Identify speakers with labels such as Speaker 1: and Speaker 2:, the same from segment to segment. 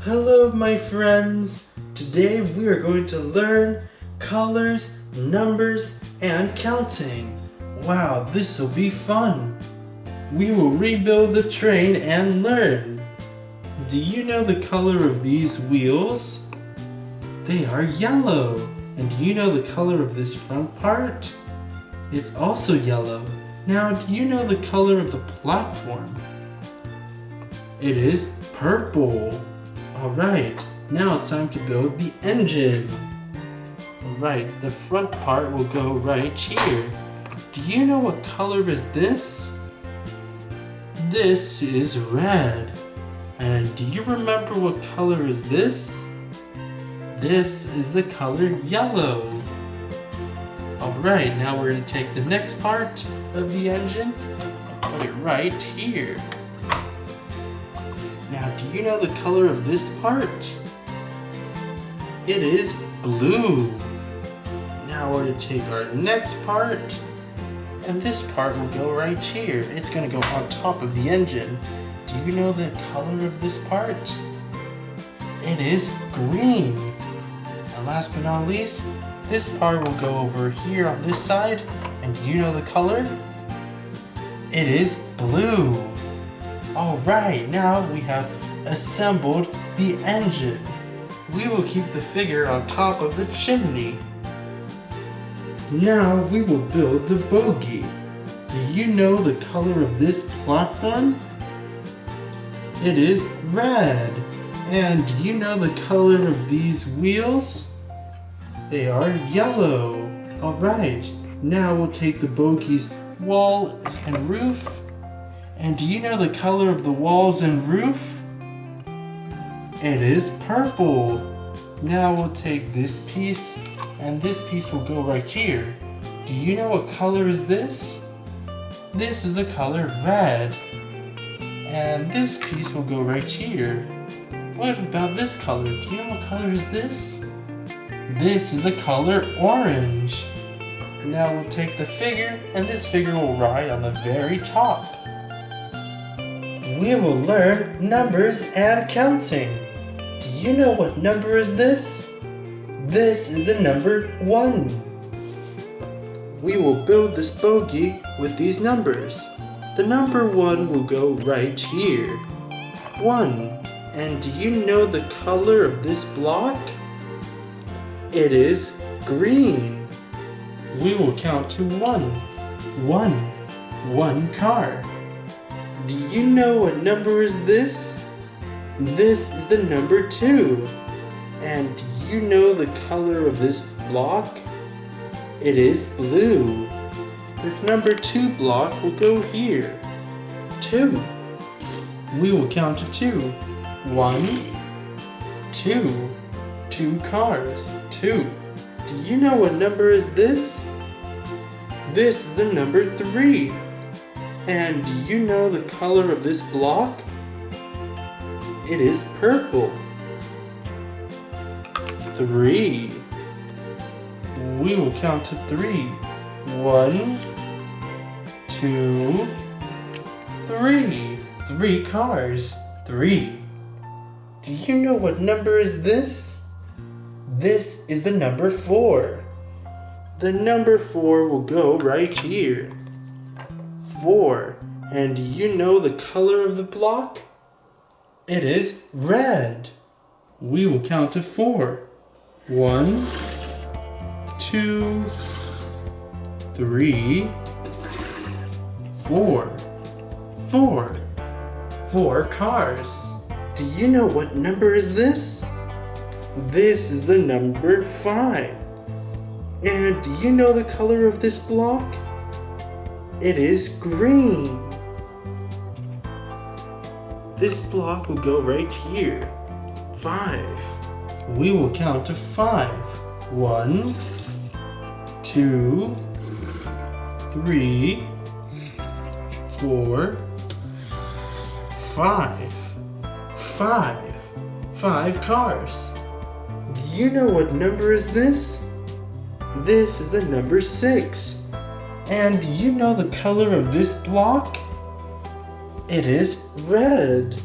Speaker 1: Hello my friends! Today we are going to learn colors, numbers, and counting. Wow, this will be fun! We will rebuild the train and learn. Do you know the color of these wheels? They are yellow. And do you know the color of this front part? It's also yellow. Now, do you know the color of the platform? It is purple. Alright, now it's time to build the engine. Alright, the front part will go right here. Do you know what color is this? This is red. And do you remember what color is this? This is the color yellow. Alright, now we're going to take the next part of the engine and put it right here. Now, do you know the color of this part? It is blue. Now we're going to take our next part, and this part will go right here. It's going to go on top of the engine. Do you know the color of this part? It is green. And last but not least, this part will go over here on this side. And do you know the color? It is blue. Alright, now we have assembled the engine. We will keep the figure on top of the chimney. Now we will build the bogey. Do you know the color of this platform? It is red. And do you know the color of these wheels? They are yellow. Alright, now we'll take the bogey's walls and roof. And do you know the color of the walls and roof? It is purple. Now we'll take this piece, and this piece will go right here. Do you know what color is this? This is the color red. And this piece will go right here. What about this color? Do you know what color is this? This is the color orange. Now we'll take the figure, and this figure will ride on the very top. We will learn numbers and counting. Do you know what number is this? This is the number 1. We will build this bogey with these numbers. The number 1 will go right here. 1. And do you know the color of this block? It is green. We will count to 1. 1 car. Do you know what number is this? This is the number 2. And do you know the color of this block? It is blue. This number 2 block will go here. 2. We will count to 2. 1, 2. 2 cars. 2. Do you know what number is this? This is the number 3. And do you know the color of this block? It is purple. 3. We will count to 3. 1, 2, 3. 3 cars. 3. Do you know what number is this? This is the number 4. The number 4 will go right here. 4. And do you know the color of the block? It is red. We will count to 4. 1, 2, 3, 4. 4. 4 cars. Do you know what number is this? This is the number 5. And do you know the color of this block? It is green. This block will go right here. 5. We will count to 5. 1, 2, 3, 4, 5. 5 cars. Do you know what number is this? This is the number 6. And do you know the color of this block? It is red.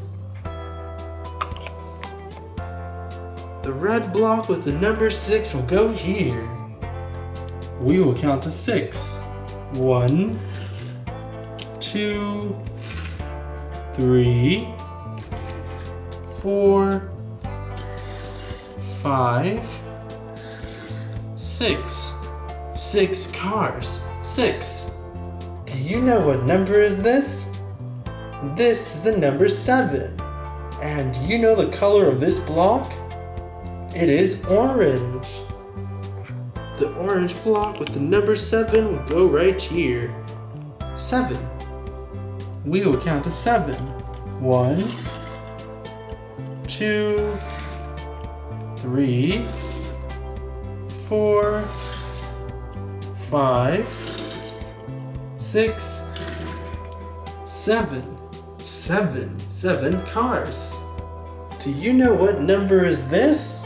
Speaker 1: The red block with the number 6 will go here. We will count to 6. 1, 2, 3, 4, 5, 6. 6 cars. 6. Do you know what number is this? This is the number 7. And do you know the color of this block? It is orange. The orange block with the number 7 will go right here. 7. We will count to 7. 1, 2, 3, 4, 5, 6, 7. 7 cars. Do you know what number is this?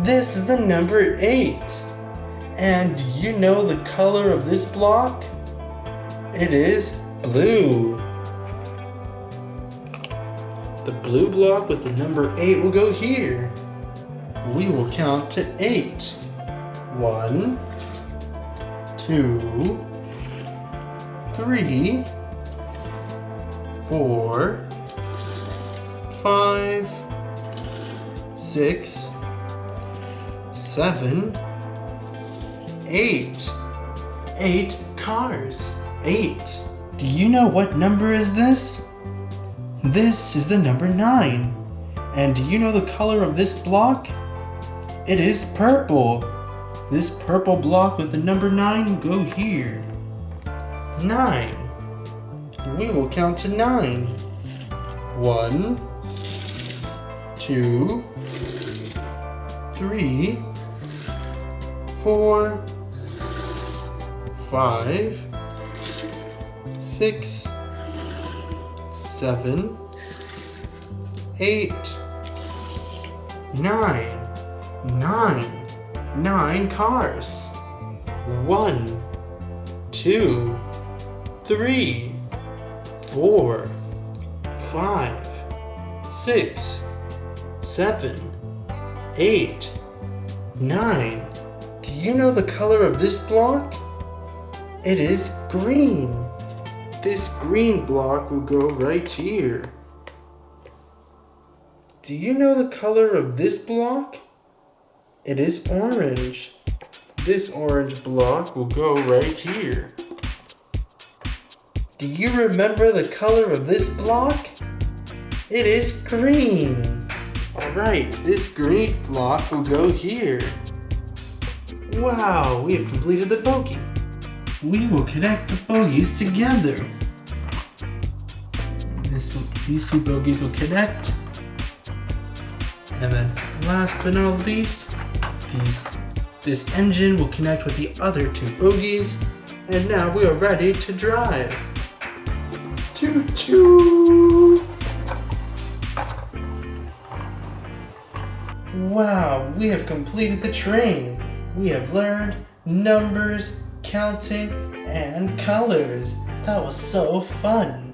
Speaker 1: This is the number 8. And do you know the color of this block? It is blue. The blue block with the number 8 will go here. We will count to 8. 1, 2, 3, 4, 5, 6, 7, 8. 8 cars. 8. Do you know what number is this? This is the number 9. And do you know the color of this block? It is purple. This purple block with the number 9 will go here. 9. We will count to 9. 1, 2, 3, 4, 5, 6, 7, 8, 9. 9 cars. 1, 2, 3, 4, 5, 6, 7, 8, 9. Do you know the color of this block? It is green. This green block will go right here. Do you know the color of this block? It is orange. This orange block will go right here. Do you remember the color of this block? It is green. Alright, this green block will go here. Wow, we have completed the bogey. We will connect the bogeys together. These 2 bogeys will connect. And then last but not least, this engine will connect with the other 2 bogeys. And now we are ready to drive. Choo choo! Wow, we have completed the train. We have learned numbers, counting, and colors. That was so fun.